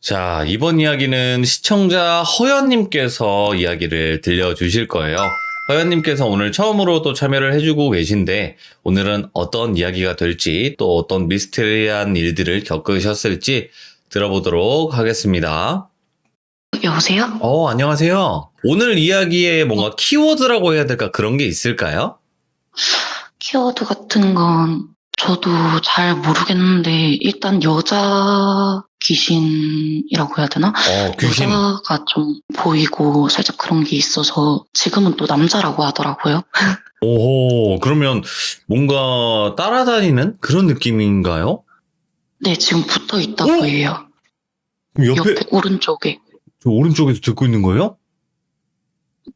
자, 이번 이야기는 시청자 허연님께서 이야기를 들려주실 거예요. 허연님께서 오늘 처음으로 또 참여를 해주고 계신데, 오늘은 어떤 이야기가 될지, 또 어떤 미스테리한 일들을 겪으셨을지 들어보도록 하겠습니다. 여보세요? 안녕하세요. 오늘 이야기에 뭔가 키워드라고 해야 될까? 그런 게 있을까요? 키워드 같은 건 저도 잘 모르겠는데 일단 여자 귀신이라고 해야 되나? 귀신. 여자가 좀 보이고 살짝 그런 게 있어서 지금은 또 남자라고 하더라고요. 오호, 그러면 뭔가 따라다니는 그런 느낌인가요? 네, 지금 붙어 있다고 해요. 옆에 오른쪽에. 저 오른쪽에서 듣고 있는 거예요?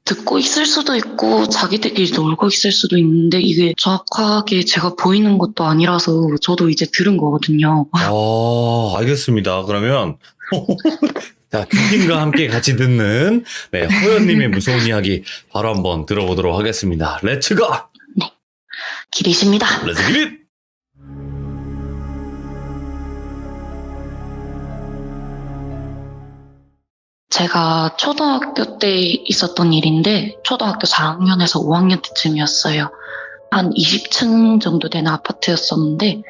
듣고 있을 수도 있고 자기들끼리 놀고 있을 수도 있는데 이게 정확하게 제가 보이는 것도 아니라서 저도 이제 들은 거거든요. 알겠습니다. 그러면 자, 귀신과 함께 같이 듣는 호연님의 무서운 이야기 바로 한번 들어보도록 하겠습니다. 렛츠 고! 네, 기리십니다. 렛츠 기릿! 제가 초등학교 때 있었던 일인데 초등학교 4학년에서 5학년 때쯤이었어요. 한 20층 정도 되는 아파트였었는데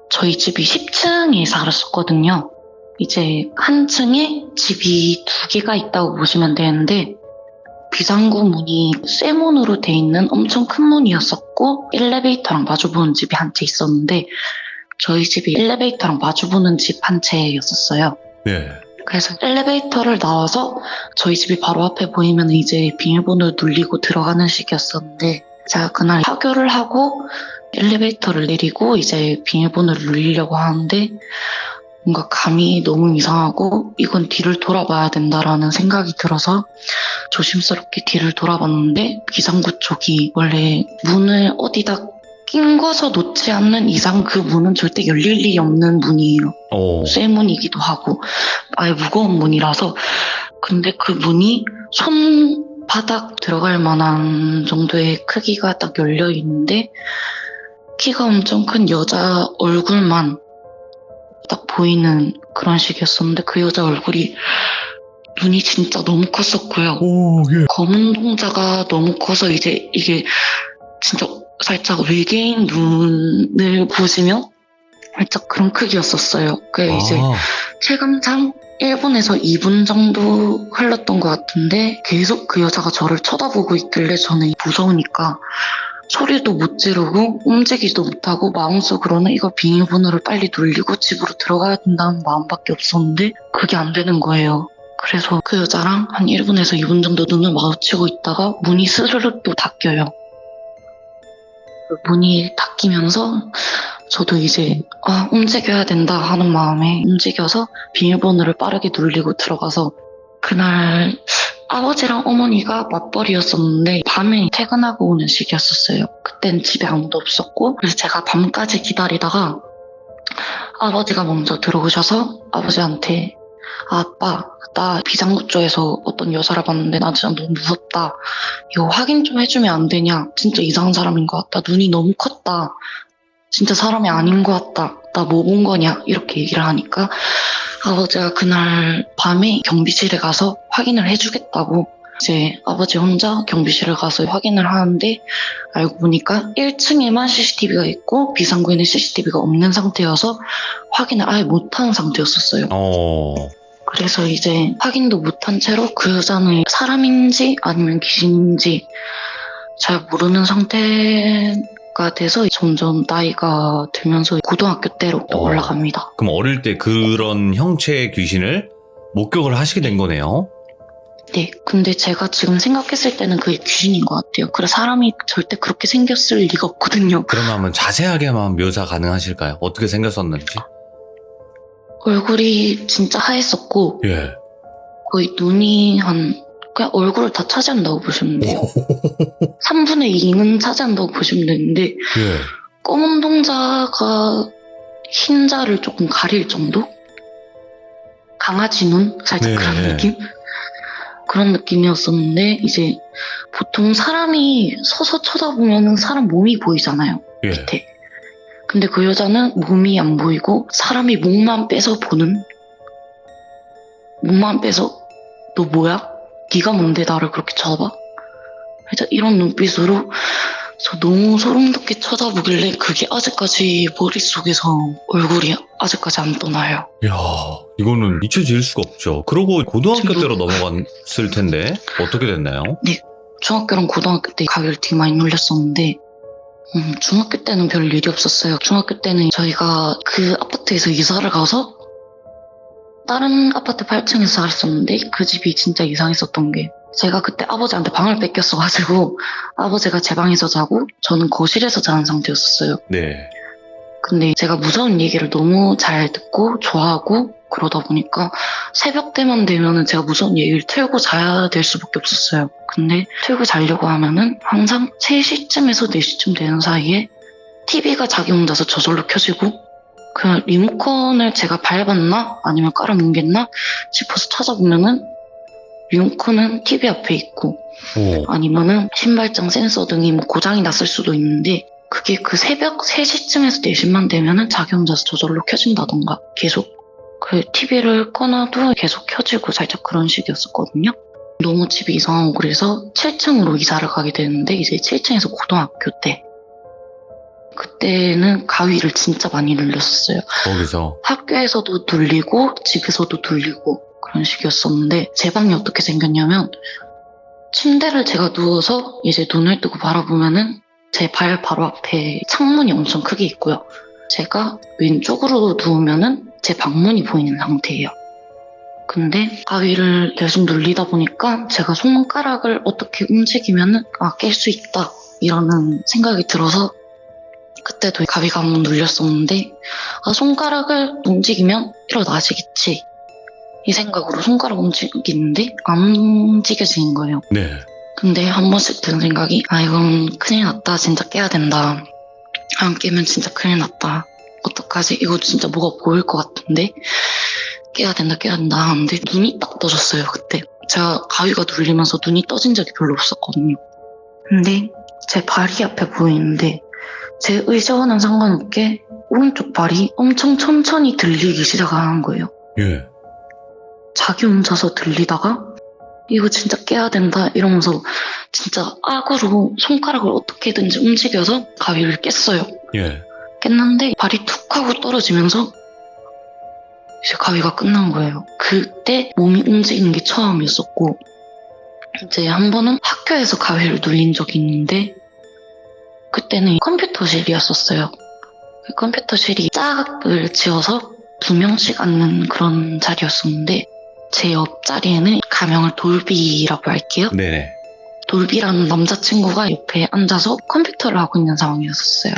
저희 집이 10층에 살았었거든요. 이제 한 층에 집이 2개가 있다고 보시면 되는데 비상구 문이 쇠문으로 돼 있는 엄청 큰 문이었었고 엘리베이터랑 마주보는 집이 한 채 있었는데 저희 집이 엘리베이터랑 마주보는 집 한 채였었어요. 네. 그래서 엘리베이터를 나와서 저희 집이 바로 앞에 보이면 이제 비밀번호를 눌리고 들어가는 식이었었는데 제가 그날 하교를 하고 엘리베이터를 내리고 이제 비밀번호를 눌리려고 하는데 뭔가 감이 너무 이상하고 이건 뒤를 돌아봐야 된다라는 생각이 들어서 조심스럽게 뒤를 돌아봤는데 비상구 쪽이 원래 문을 어디다 낑궈서 놓지 않는 이상 그 문은 절대 열릴 일이 없는 문이에요. 쇠문이기도 하고 아예 무거운 문이라서 근데 그 문이 손바닥 들어갈 만한 정도의 크기가 딱 열려 있는데 키가 엄청 큰 여자 얼굴만 딱 보이는 그런 식이었었는데 그 여자 얼굴이 눈이 진짜 너무 컸었고요. 검은 동자가 너무 커서 이제 이게 진짜 살짝 외계인 눈을 보시면 살짝 그런 크기였었어요. 그게 이제 체감상 1분에서 2분 정도 흘렀던 것 같은데 계속 그 여자가 저를 쳐다보고 있길래 저는 무서우니까 소리도 못 지르고 움직이지도 못하고 마음속으로는 이거 비밀번호를 빨리 눌리고 집으로 들어가야 된다는 마음밖에 없었는데 그게 안 되는 거예요. 그래서 그 여자랑 한 1분에서 2분 정도 눈을 마주치고 있다가 문이 스르륵 또 닫혀요. 문이 닫히면서 저도 이제 움직여야 된다 하는 마음에 움직여서 비밀번호를 빠르게 눌리고 들어가서 그날 아버지랑 어머니가 맞벌이였었는데 밤에 퇴근하고 오는 시기였었어요. 그땐 집에 아무도 없었고 그래서 제가 밤까지 기다리다가 아버지가 먼저 들어오셔서 아버지한테 아빠 나 비상구 쪽에서 어떤 여자를 봤는데 나 진짜 너무 무섭다. 이거 확인 좀 해주면 안 되냐. 진짜 이상한 사람인 것 같다. 눈이 너무 컸다. 진짜 사람이 아닌 것 같다. 나 뭐 본 거냐 이렇게 얘기를 하니까 아버지가 그날 밤에 경비실에 가서 확인을 해주겠다고 이제 아버지 혼자 경비실을 가서 확인을 하는데 알고 보니까 1층에만 CCTV가 있고 비상구에는 CCTV가 없는 상태여서 확인을 아예 못한 상태였었어요. 그래서 이제 확인도 못한 채로 그 여자는 사람인지 아니면 귀신인지 잘 모르는 상태가 돼서 점점 나이가 들면서 고등학교 때로 올라갑니다. 그럼 어릴 때 그런 형체의 귀신을 목격을 하시게 된 거네요? 네, 근데 제가 지금 생각했을 때는 그게 귀신인 것 같아요. 그래 사람이 절대 그렇게 생겼을 리가 없거든요. 그러면 한번 자세하게만 묘사 가능하실까요? 어떻게 생겼었는지? 얼굴이 진짜 하했었고 거의 눈이 그냥 얼굴을 다 차지한다고 보시면 돼요. 3분의 2는 차지한다고 보시면 되는데 검은 동자가 흰자를 조금 가릴 정도? 강아지 눈? 살짝 그런 느낌? 그런 느낌이었었는데 이제 보통 사람이 서서 쳐다보면 사람 몸이 보이잖아요. 밑에. 근데 그 여자는 몸이 안 보이고 사람이 목만 빼서 보는 몸만 빼서 너 뭐야? 네가 뭔데 나를 그렇게 쳐다봐? 살짝 이런 눈빛으로 저 너무 소름 돋게 쳐다보길래 그게 아직까지 머릿속에서 얼굴이 아직까지 안 떠나요. 야, 이거는 잊혀질 수가 없죠. 그러고 고등학교 지금- 때로 넘어갔을 텐데 어떻게 됐나요? 중학교랑 고등학교 때 가위를 되게 많이 눌렸었는데 중학교 때는 별 일이 없었어요. 중학교 때는 저희가 그 아파트에서 이사를 가서 다른 아파트 8층에서 살았었는데 그 집이 진짜 이상했었던 게 제가 그때 아버지한테 방을 뺏겼어가지고 아버지가 제 방에서 자고 저는 거실에서 자는 상태였었어요. 네. 근데 제가 무서운 얘기를 너무 잘 듣고 좋아하고 그러다 보니까 새벽 때만 되면은 제가 무서운 얘기를 틀고 자야 될 수밖에 없었어요. 근데 틀고 자려고 하면은 항상 3시쯤에서 4시쯤 되는 사이에 TV가 자기 혼자서 저절로 켜지고 그 리모컨을 제가 밟았나 아니면 깔아뭉갰나 싶어서 찾아보면은 리모컨은 TV 앞에 있고 오. 아니면은 신발장 센서 등이 뭐 고장이 났을 수도 있는데 그게 그 새벽 3시쯤에서 4시만 되면은 자기 혼자서 저절로 켜진다던가 계속 그 TV를 꺼놔도 계속 켜지고 살짝 그런 식이었었거든요. 너무 집이 이상하고 그래서 7층으로 이사를 가게 되는데 이제 7층에서 고등학교 때 그때는 가위를 진짜 많이 눌렸었어요. 거기서. 학교에서도 눌리고 집에서도 눌리고 그런 식이었었는데 제 방이 어떻게 생겼냐면 침대를 제가 누워서 이제 눈을 뜨고 바라보면은 제 발 바로 앞에 창문이 엄청 크게 있고요. 제가 왼쪽으로 누우면은 제 방문이 보이는 상태예요. 근데 가위를 계속 눌리다 보니까 제가 손가락을 어떻게 움직이면은 깰 수 있다 이라는 생각이 들어서 그때도 가위가 한번 눌렸었는데 손가락을 움직이면 일어나시겠지 이 생각으로 손가락 움직이는데 안 움직여지는 거예요. 네. 근데 한 번씩 드는 생각이 이건 큰일 났다 진짜 깨야 된다 안 깨면 진짜 큰일 났다 어떡하지 이거 진짜 뭐가 보일 것 같은데 깨야 된다 하는데 눈이 딱 떠졌어요. 그때 제가 가위가 눌리면서 눈이 떠진 적이 별로 없었거든요. 근데 제 발이 앞에 보이는데 제 의지와는 상관없게 오른쪽 발이 엄청 천천히 들리기 시작하는 거예요. 예. 자기 혼자서 들리다가 이거 진짜 깨야 된다 이러면서 진짜 악으로 손가락을 어떻게든지 움직여서 가위를 깼어요. 예. 깼는데 발이 툭 하고 떨어지면서 이제 가위가 끝난 거예요. 그때 몸이 움직이는 게 처음이었었고 이제 한 번은 학교에서 가위를 눌린 적이 있는데 그때는 컴퓨터실이었었어요. 그 컴퓨터실이 짝을 지어서 2명씩 앉는 그런 자리였었는데 제 옆자리에는 가명을 돌비라고 할게요. 네네. 돌비라는 남자친구가 옆에 앉아서 컴퓨터를 하고 있는 상황이었어요.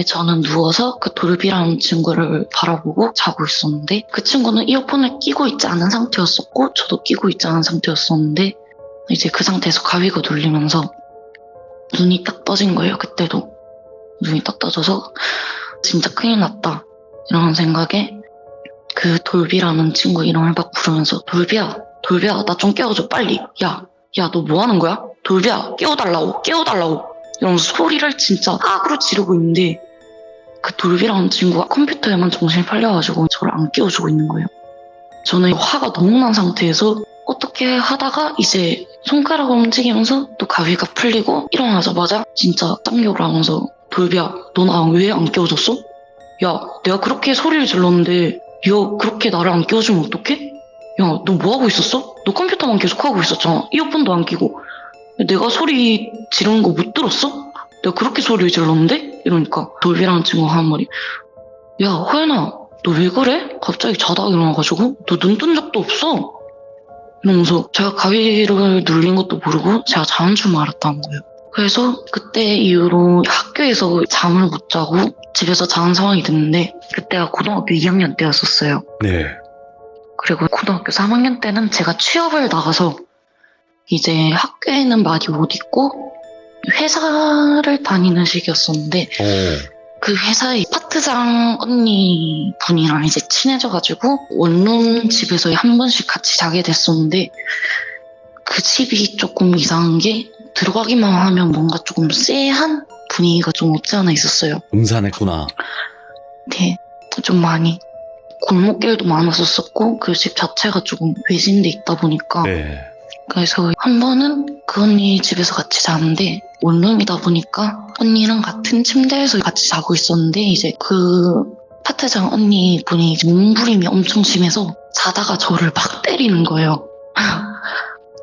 저는 누워서 그 돌비라는 친구를 바라보고 자고 있었는데 그 친구는 이어폰을 끼고 있지 않은 상태였었고 저도 끼고 있지 않은 상태였었는데 이제 그 상태에서 가위가 눌리면서 눈이 딱 떠진 거예요. 그때도 눈이 딱 떠져서 진짜 큰일 났다 이런 생각에 그 돌비라는 친구 이름을 막 부르면서 돌비야 나 좀 깨워줘 빨리 야 너 뭐 하는 거야? 돌비야 깨워달라고 이러면서 소리를 진짜 악으로 지르고 있는데 그 돌비라는 친구가 컴퓨터에만 정신이 팔려가지고 저를 안 깨워주고 있는 거예요. 저는 화가 너무 난 상태에서 어떻게 하다가 이제 손가락을 움직이면서 또 가위가 풀리고 일어나자마자 진짜 짱욕을 하면서 돌비야 너 나 왜 안 깨워줬어? 야 내가 그렇게 소리를 질렀는데 야 그렇게 나를 안 깨워주면 어떡해? 야 너 뭐하고 있었어? 너 컴퓨터만 계속 하고 있었잖아. 이어폰도 안 끼고. 내가 소리 지르는 거 못 들었어? 내가 그렇게 소리를 질렀는데? 이러니까 돌비라는 친구가 하는 말이 야 호연아 너 왜 그래? 갑자기 자다가 일어나가지고 너 눈 뜬 적도 없어 이러면서 제가 가위를 눌린 것도 모르고 제가 자는 줄 알았다는 거예요. 그래서 그때 이후로 학교에서 잠을 못 자고 집에서 자는 상황이 됐는데 그때가 고등학교 2학년 때였었어요. 네. 그리고 고등학교 3학년 때는 제가 취업을 나가서 이제 학교에는 많이 못 있고 회사를 다니는 시기였었는데 오. 그 회사의 파트장 언니 분이랑 이제 친해져가지고 원룸 집에서 한 번씩 같이 자게 됐었는데 그 집이 조금 이상한 게 들어가기만 하면 뭔가 조금 쎄한 분위기가 좀 없지 않아 있었어요. 음산했구나. 네, 좀 많이. 골목길도 많았었고 그 집 자체가 조금 외진데 있다 보니까 네. 그래서 한 번은 그 언니 집에서 같이 자는데 원룸이다 보니까 언니랑 같은 침대에서 같이 자고 있었는데 이제 그 파트장 언니 분이 몸부림이 엄청 심해서 자다가 저를 막 때리는 거예요.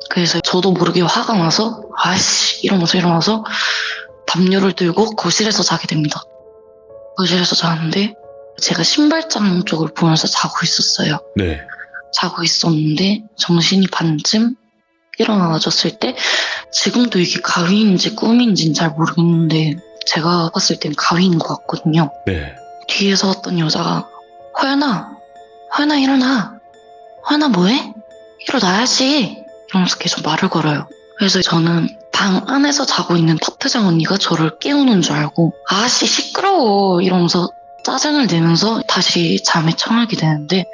그래서 저도 모르게 화가 나서 아이씨 이러면서 일어나서 담요를 들고 거실에서 자게 됩니다. 거실에서 자는데 제가 신발장 쪽을 보면서 자고 있었어요. 네. 자고 있었는데 정신이 반쯤 일어나졌을 때 지금도 이게 가위인지 꿈인지는 잘 모르겠는데 제가 봤을 땐 가위인 것 같거든요. 네. 뒤에서 왔던 여자가 허연아 일어나. 허연아 뭐해? 일어나야지. 이러면서 계속 말을 걸어요. 그래서 저는 방 안에서 자고 있는 파트장 언니가 저를 깨우는 줄 알고 아씨 시끄러워 이러면서 짜증을 내면서 다시 잠에 청하게 되는데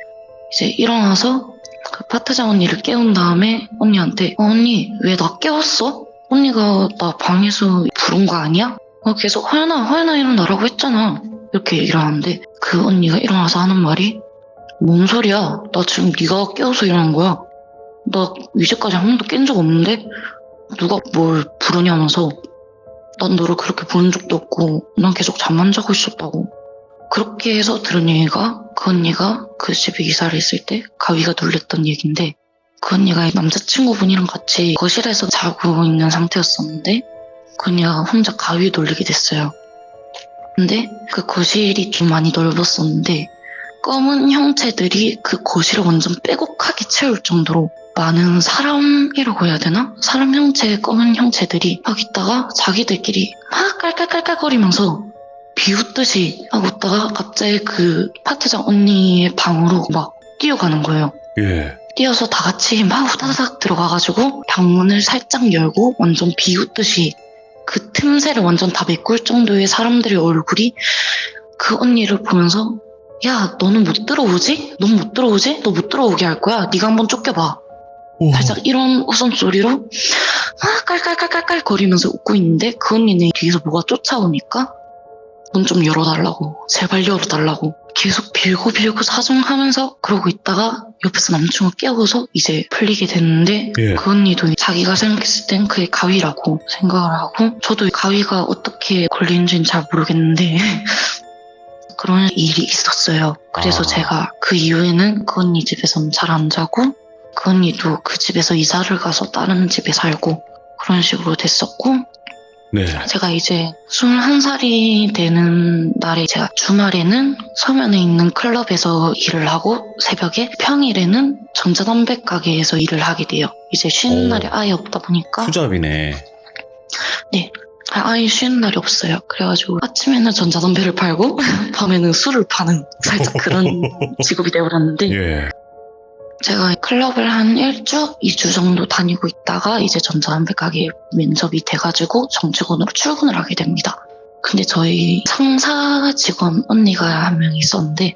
이제 일어나서 그 파트장 언니를 깨운 다음에 언니한테 언니 왜 나 깨웠어? 언니가 나 방에서 부른 거 아니야? 계속 허연아 일어나라고 했잖아. 이렇게 얘기를 하는데 그 언니가 일어나서 하는 말이 뭔 소리야? 나 지금 네가 깨워서 일어난 거야. 나 이제까지 한 번도 깬 적 없는데 누가 뭘 부르냐면서 난 너를 그렇게 부른 적도 없고 난 계속 잠만 자고 있었다고. 그렇게 해서 들은 얘기가 그 언니가 그 집에 이사를 했을 때 가위가 눌렸던 얘기인데 그 언니가 남자친구분이랑 같이 거실에서 자고 있는 상태였었는데 그 언니가 혼자 가위 눌리게 됐어요. 근데 그 거실이 좀 많이 넓었었는데 검은 형체들이 그 거실을 완전 빼곡하게 채울 정도로 많은 사람이라고 해야 되나? 사람 형체의 검은 형체들이 막 있다가 자기들끼리 막 깔깔깔깔거리면서 비웃듯이 하고 있다가 갑자기 그 파트장 언니의 방으로 막 뛰어가는 거예요. 예. 뛰어서 다 같이 막 후다닥 들어가가지고 방문을 살짝 열고 완전 비웃듯이 그 틈새를 완전 다 메꿀 정도의 사람들의 얼굴이 그 언니를 보면서 야 너는 못 들어오지? 넌 못 들어오지? 너 못 들어오게 할 거야. 네가 한번 쫓겨봐. 살짝 이런 웃음소리로 막 깔깔깔깔깔 거리면서 웃고 있는데 그 언니는 뒤에서 뭐가 쫓아오니까 문 좀 열어달라고 제발 열어달라고 계속 빌고 사정하면서 그러고 있다가 옆에서 남친을 깨워서 이제 풀리게 됐는데 예. 그 언니도 자기가 생각했을 땐 그게 가위라고 생각을 하고 저도 가위가 어떻게 걸리는지는 잘 모르겠는데 그런 일이 있었어요. 그래서 제가 그 이후에는 그 언니 집에서는 잘 안 자고 그 언니도 그 집에서 이사를 가서 다른 집에 살고 그런 식으로 됐었고 네. 제가 이제 21살이 되는 날에 제가 주말에는 서면에 있는 클럽에서 일을 하고 새벽에 평일에는 전자담배 가게에서 일을 하게 돼요. 이제 쉬는 오. 날이 아예 없다 보니까 후잡이네. 네. 아예 쉬는 날이 없어요. 그래가지고 아침에는 전자담배를 팔고 밤에는 술을 파는 살짝 그런 직업이 되어버렸는데 예. 제가 클럽을 한 1주, 2주 정도 다니고 있다가 이제 전자담배 가게 면접이 돼가지고 정직원으로 출근을 하게 됩니다. 근데 저희 상사 직원 언니가 한 명 있었는데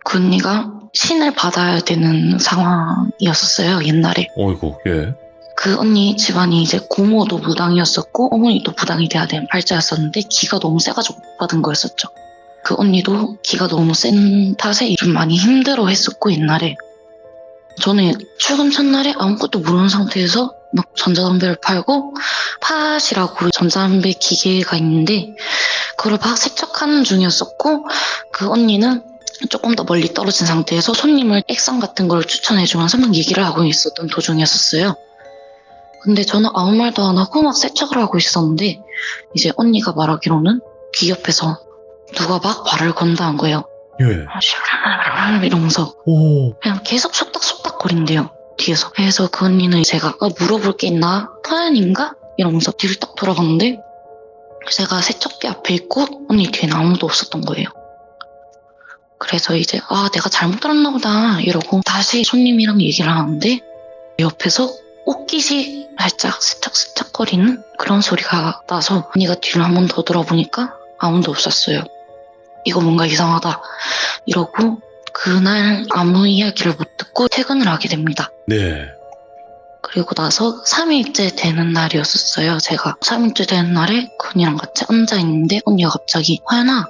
그 언니가 신을 받아야 되는 상황이었었어요, 옛날에. 어이구, 예. 그 언니 집안이 이제 고모도 무당이었었고 어머니도 무당이 돼야 되는 팔자였었는데 기가 너무 세가지고 못 받은 거였었죠. 그 언니도 기가 너무 센 탓에 좀 많이 힘들어 했었고 옛날에 저는 출근 첫날에 아무것도 모르는 상태에서 막 전자담배를 팔고 팟이라고 전자담배 기계가 있는데 그걸 막 세척하는 중이었었고 그 언니는 조금 더 멀리 떨어진 상태에서 손님을 액상 같은 걸 추천해주면서 막 얘기를 하고 있었던 도중이었었어요. 근데 저는 아무 말도 안 하고 막 세척을 하고 있었는데 이제 언니가 말하기로는 귀 옆에서 누가 막 발을 건다는 거예요. 예. 이러면서 오. 그냥 계속 속닥속닥거린대요. 뒤에서. 그래서 그 언니는 제가 물어볼 게 있나? 토연인가? 이러면서 뒤를 딱 돌아봤는데 제가 세척기 앞에 있고 언니 뒤에는 아무도 없었던 거예요. 그래서 이제 내가 잘못 들었나 보다 이러고 다시 손님이랑 얘기를 하는데 옆에서 옷깃이 살짝 스쩍스쩍거리는 그런 소리가 나서 언니가 뒤를 한 번 더 돌아보니까 아무도 없었어요. 이거 뭔가 이상하다 이러고 그날 아무 이야기를 못 듣고 퇴근을 하게 됩니다. 네. 그리고 나서 3일째 되는 날이었었어요. 제가 3일째 되는 날에 그 언니랑 같이 앉아있는데 언니가 갑자기 화연아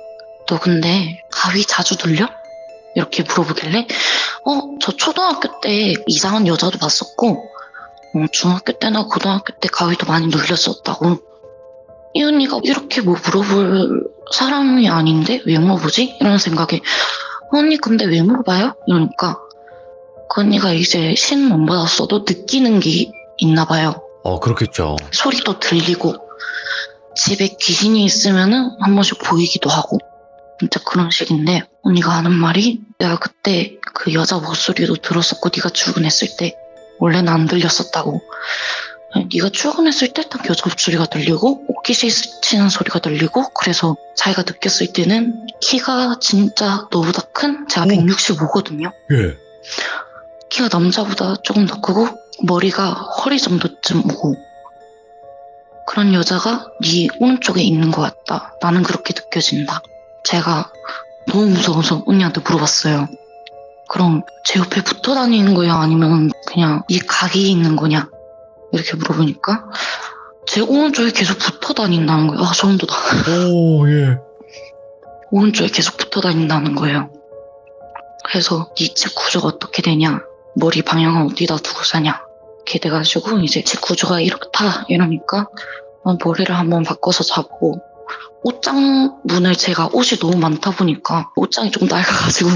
너 근데 가위 자주 눌려? 이렇게 물어보길래 저 초등학교 때 이상한 여자도 봤었고 중학교 때나 고등학교 때 가위도 많이 눌렸었다고. 이 언니가 이렇게 뭐 물어볼 사람이 아닌데 왜 물어보지? 이런 생각에 언니 근데 왜 물어봐요? 이러니까 그 언니가 이제 신은 안 받았어도 느끼는 게 있나 봐요. 그렇겠죠. 소리도 들리고 집에 귀신이 있으면은 한 번씩 보이기도 하고 진짜 그런 식인데 언니가 하는 말이 내가 그때 그 여자 목소리도 들었었고 네가 출근했을 때 원래는 안 들렸었다고. 네가 출근했을 때 딱 여자 목소리가 들리고 옷깃이 스치는 소리가 들리고 그래서 자기가 느꼈을 때는 키가 진짜 너보다 큰 제가 165거든요. 예. 키가 남자보다 조금 더 크고 머리가 허리 정도쯤 오고 그런 여자가 네 오른쪽에 있는 것 같다. 나는 그렇게 느껴진다. 제가 너무 무서워서 언니한테 물어봤어요. 그럼 제 옆에 붙어 다니는 거야? 아니면 그냥 이 각이 있는 거냐? 이렇게 물어보니까 제 오른쪽에 계속 붙어 다닌다는 거예요. 소름 돋아. 예. 오른쪽에 계속 붙어 다닌다는 거예요. 그래서 네 집 구조가 어떻게 되냐? 머리 방향은 어디다 두고 사냐? 이렇게 돼가지고 이제 집 구조가 이렇다 이러니까 머리를 한번 바꿔서 잡고 옷장 문을 제가 옷이 너무 많다 보니까 옷장이 좀 낡아가지고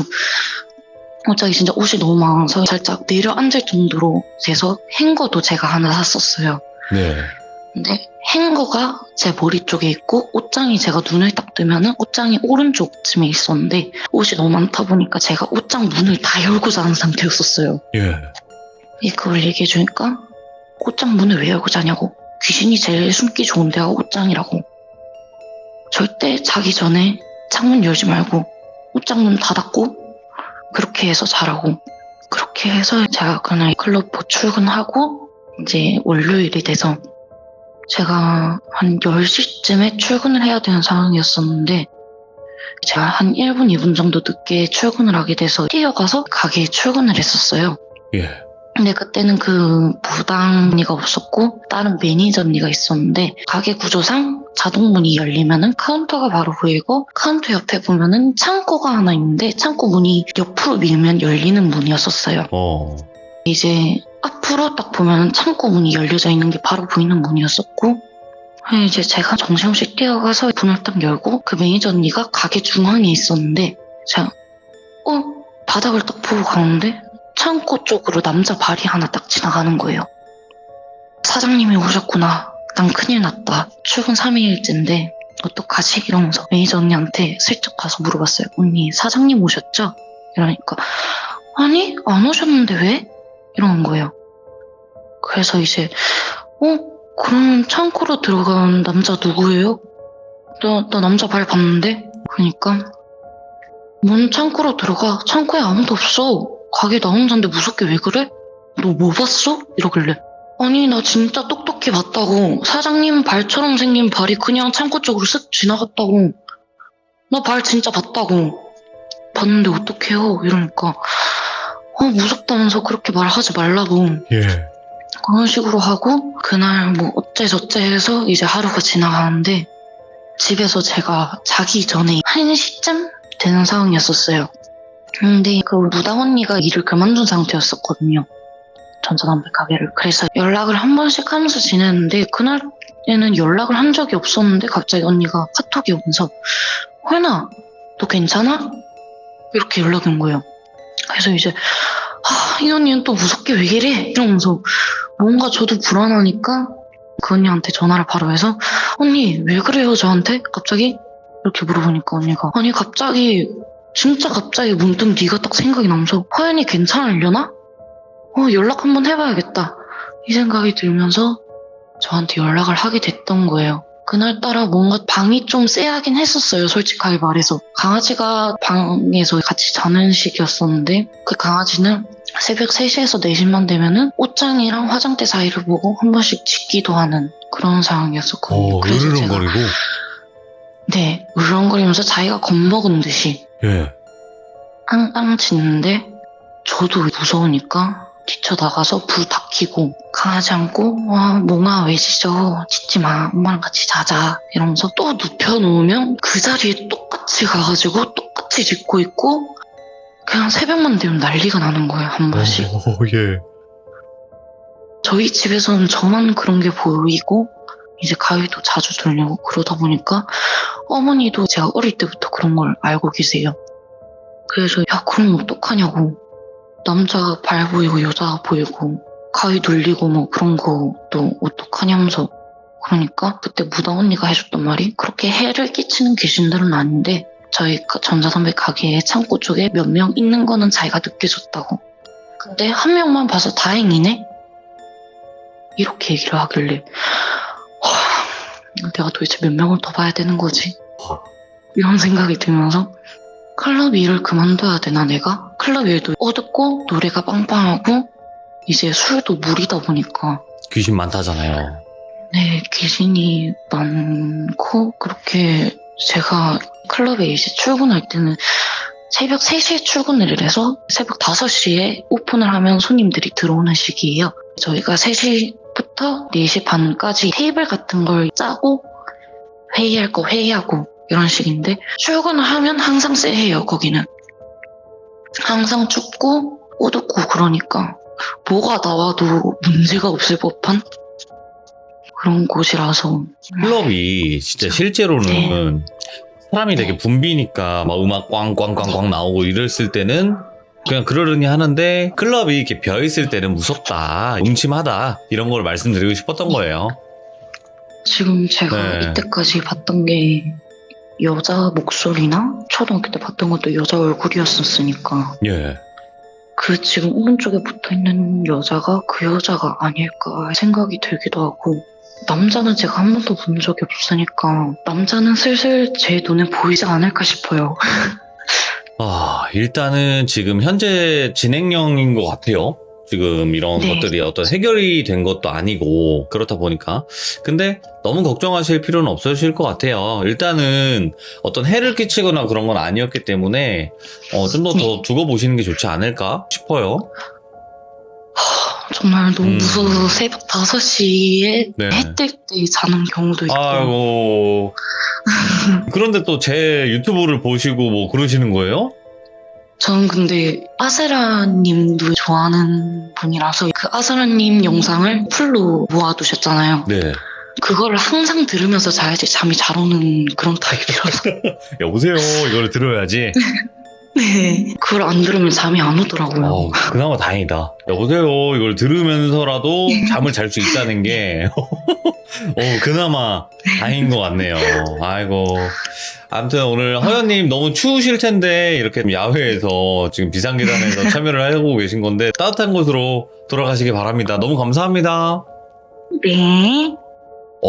옷장이 진짜 옷이 너무 많아서 살짝 내려앉을 정도로 돼서 행거도 제가 하나 샀었어요. 네. 근데 행거가 제 머리 쪽에 있고 옷장이 제가 눈을 딱 뜨면은 옷장이 오른쪽쯤에 있었는데 옷이 너무 많다 보니까 제가 옷장 문을 다 열고 자는 상태였었어요. 예. 그걸 얘기해 주니까 옷장 문을 왜 열고 자냐고. 귀신이 제일 숨기 좋은 데가 옷장이라고. 절대 자기 전에 창문 열지 말고 옷장 문 닫았고 그렇게 해서 자라고. 그렇게 해서 제가 그날 클럽 출근하고 이제 월요일이 돼서 제가 한 10시쯤에 출근을 해야 되는 상황이었었는데 제가 한 1분, 2분 정도 늦게 출근을 하게 돼서 뛰어가서 가게에 출근을 했었어요. 예. 근데 그때는 그 부당 언니가 없었고 다른 매니저 언니가 있었는데 가게 구조상 자동문이 열리면은 카운터가 바로 보이고 카운터 옆에 보면은 창고가 하나 있는데 창고 문이 옆으로 밀면 열리는 문이었었어요. 이제 앞으로 딱 보면 창고 문이 열려져 있는 게 바로 보이는 문이었었고 이제 제가 정신없이 뛰어가서 문을 딱 열고 그 매니저 언니가 가게 중앙에 있었는데 제가 바닥을 딱 보고 가는데 창고 쪽으로 남자 발이 하나 딱 지나가는 거예요. 사장님이 오셨구나. 난 큰일 났다. 출근 3일째인데 어떡하지? 이러면서 매니저 언니한테 슬쩍 가서 물어봤어요. 언니 사장님 오셨죠? 이러니까 아니 안 오셨는데 왜? 이러는 거예요. 그래서 이제 그럼 창고로 들어간 남자 누구예요? 나 남자 발 봤는데? 그러니까 뭔 창고로 들어가? 창고에 아무도 없어. 가게 나 혼자인데 무섭게 왜 그래? 너 뭐 봤어? 이러길래 아니 나 진짜 똑똑히 봤다고. 사장님 발처럼 생긴 발이 그냥 창고 쪽으로 쓱 지나갔다고. 나 발 진짜 봤다고. 봤는데 어떡해요? 이러니까 무섭다면서 그렇게 말하지 말라고. 예. 그런 식으로 하고 그날 뭐 어째저째 해서 이제 하루가 지나가는데 집에서 제가 자기 전에 1시쯤 되는 상황이었었어요. 근데 그 무당 언니가 일을 그만둔 상태였었거든요. 전자담배 가게를. 그래서 연락을 한 번씩 하면서 지냈는데 그날에는 연락을 한 적이 없었는데 갑자기 언니가 카톡이 오면서 호연아 너 괜찮아? 이렇게 연락이 온 거예요. 그래서 이제 이 언니는 또 무섭게 왜 이래? 이러면서 뭔가 저도 불안하니까 그 언니한테 전화를 바로 해서 언니 왜 그래요 저한테? 갑자기? 이렇게 물어보니까 언니가 아니 갑자기 진짜 갑자기 문득 네가 딱 생각이 나면서 허연이 괜찮으려나? 연락 한번 해봐야겠다 이 생각이 들면서 저한테 연락을 하게 됐던 거예요. 그날따라 뭔가 방이 좀 쎄하긴 했었어요. 솔직하게 말해서 강아지가 방에서 같이 자는 시기였었는데 그 강아지는 새벽 3시에서 4시만 되면은 옷장이랑 화장대 사이를 보고 한 번씩 짖기도 하는 그런 상황이었었거든요. 그래서 제가 네, 으르렁거리면서 자기가 겁먹은 듯이 앙앙 짖는데 저도 무서우니까 뛰쳐나가서 불 다 켜고 강아지 안고 몽아 왜 짖어? 짖지 마. 엄마랑 같이 자자. 이러면서 또 눕혀놓으면 그 자리에 똑같이 가가지고 똑같이 짖고 있고 그냥 새벽만 되면 난리가 나는 거예요, 한 번씩. 예. 저희 집에서는 저만 그런 게 보이고 이제 가위도 자주 들리고 그러다 보니까 어머니도 제가 어릴 때부터 그런 걸 알고 계세요. 그래서 야 그럼 어떡하냐고, 남자 발 보이고 여자 보이고 가위 눌리고 뭐 그런 것도 어떡하냐면서. 그러니까 그때 무당 언니가 해줬던 말이, 그렇게 해를 끼치는 귀신들은 아닌데 저희 전자담배 가게에 창고 쪽에 몇 명 있는 거는 자기가 느껴졌다고. 근데 한 명만 봐서 다행이네? 이렇게 얘기를 하길래 내가 도대체 몇 명을 더 봐야 되는 거지? 이런 생각이 들면서 클럽 일을 그만둬야 되나 내가? 클럽 일도 어둡고 노래가 빵빵하고 이제 술도 물이다 보니까 귀신 많다잖아요. 네, 귀신이 많고, 그렇게 제가 클럽에 이제 출근할 때는 새벽 3시에 출근을 해서 새벽 5시에 오픈을 하면 손님들이 들어오는 시기예요. 저희가 3시부터 4시 반까지 테이블 같은 걸 짜고 회의할 거 회의하고 이런 식인데, 출근을 하면 항상 쎄해요. 거기는 항상 춥고 어둡고 그러니까 뭐가 나와도 문제가 없을 법한 그런 곳이라서. 클럽이 진짜 실제로는 사람이 되게 붐비니까 막 음악 꽝꽝꽝꽝 나오고 이랬을 때는 그냥 그러려니 하는데, 클럽이 이렇게 비어있을 때는 무섭다, 음침하다, 이런 걸 말씀드리고 싶었던 거예요. 지금 제가 네. 이때까지 봤던 게 여자 목소리나 초등학교 때 봤던 것도 여자 얼굴이었었으니까 예. 그 지금 오른쪽에 붙어있는 여자가 그 여자가 아닐까 생각이 들기도 하고, 남자는 제가 한 번도 본 적이 없으니까 남자는 슬슬 제 눈에 보이지 않을까 싶어요. 일단은 지금 현재 진행형인 것 같아요. 지금 이런 네. 것들이 어떤 해결이 된 것도 아니고 그렇다 보니까. 근데 너무 걱정하실 필요는 없으실 것 같아요. 일단은 어떤 해를 끼치거나 그런 건 아니었기 때문에 좀 더 두고 보시는 게 좋지 않을까 싶어요. 정말 너무 무서워서 새벽 5시에 네. 해 뜰 때 자는 경우도 있고. 아이고. 그런데 또 제 유튜브를 보시고 뭐 그러시는 거예요? 저는 근데 아세라님도 좋아하는 분이라서 그 아세라님 영상을 풀로 모아두셨잖아요. 네. 그거를 항상 들으면서 자야지 잠이 잘 오는 그런 타입이라서. 여보세요. 이걸 들어야지. 네. 그걸 안 들으면 잠이 안 오더라고요. 그나마 다행이다. 여보세요. 이걸 들으면서라도 잠을 잘 수 있다는 게 그나마 다행인 것 같네요. 아이고. 아무튼 오늘 허연님 너무 추우실 텐데 이렇게 야외에서 지금 비상계단에서 참여를 하고 계신 건데 따뜻한 곳으로 돌아가시기 바랍니다. 너무 감사합니다. 네.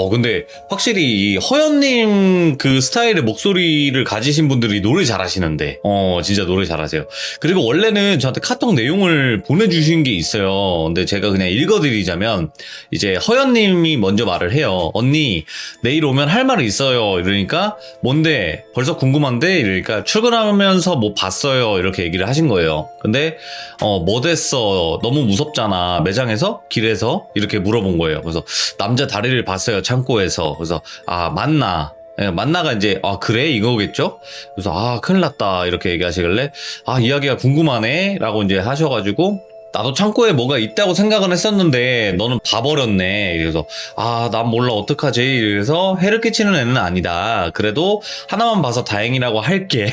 근데 확실히 이 허연님 그 스타일의 목소리를 가지신 분들이 노래 잘하시는데, 진짜 노래 잘하세요. 그리고 원래는 저한테 카톡 내용을 보내주신 게 있어요. 근데 제가 그냥 읽어드리자면, 이제 허연님이 먼저 말을 해요. 언니, 내일 오면 할 말이 있어요. 이러니까, 뭔데? 벌써 궁금한데? 이러니까, 출근하면서 뭐 봤어요. 이렇게 얘기를 하신 거예요. 근데, 뭐 됐어? 너무 무섭잖아. 매장에서? 길에서? 이렇게 물어본 거예요. 그래서, 남자 다리를 봤어요. 창고에서. 그래서 맞나? 만나가 이제 그래 이거겠죠? 그래서 큰일 났다 이렇게 얘기하시길래 이야기가 궁금하네 라고 이제 하셔가지고, 나도 창고에 뭐가 있다고 생각은 했었는데 너는 봐버렸네. 그래서 난 몰라 어떡하지. 그래서 해를 끼치는 애는 아니다. 그래도 하나만 봐서 다행이라고 할게.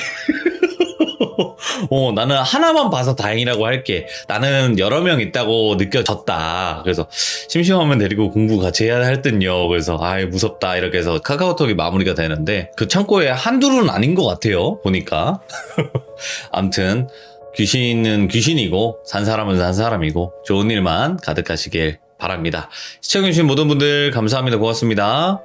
나는 하나만 봐서 다행이라고 할게. 나는 여러 명 있다고 느껴졌다. 그래서 심심하면 데리고 공부 같이 해야 할 듯요. 그래서 무섭다 이렇게 해서 카카오톡이 마무리가 되는데, 그 창고에 한둘은 아닌 것 같아요 보니까. 암튼 귀신은 귀신이고 산 사람은 산 사람이고 좋은 일만 가득하시길 바랍니다. 시청해주신 모든 분들 감사합니다. 고맙습니다.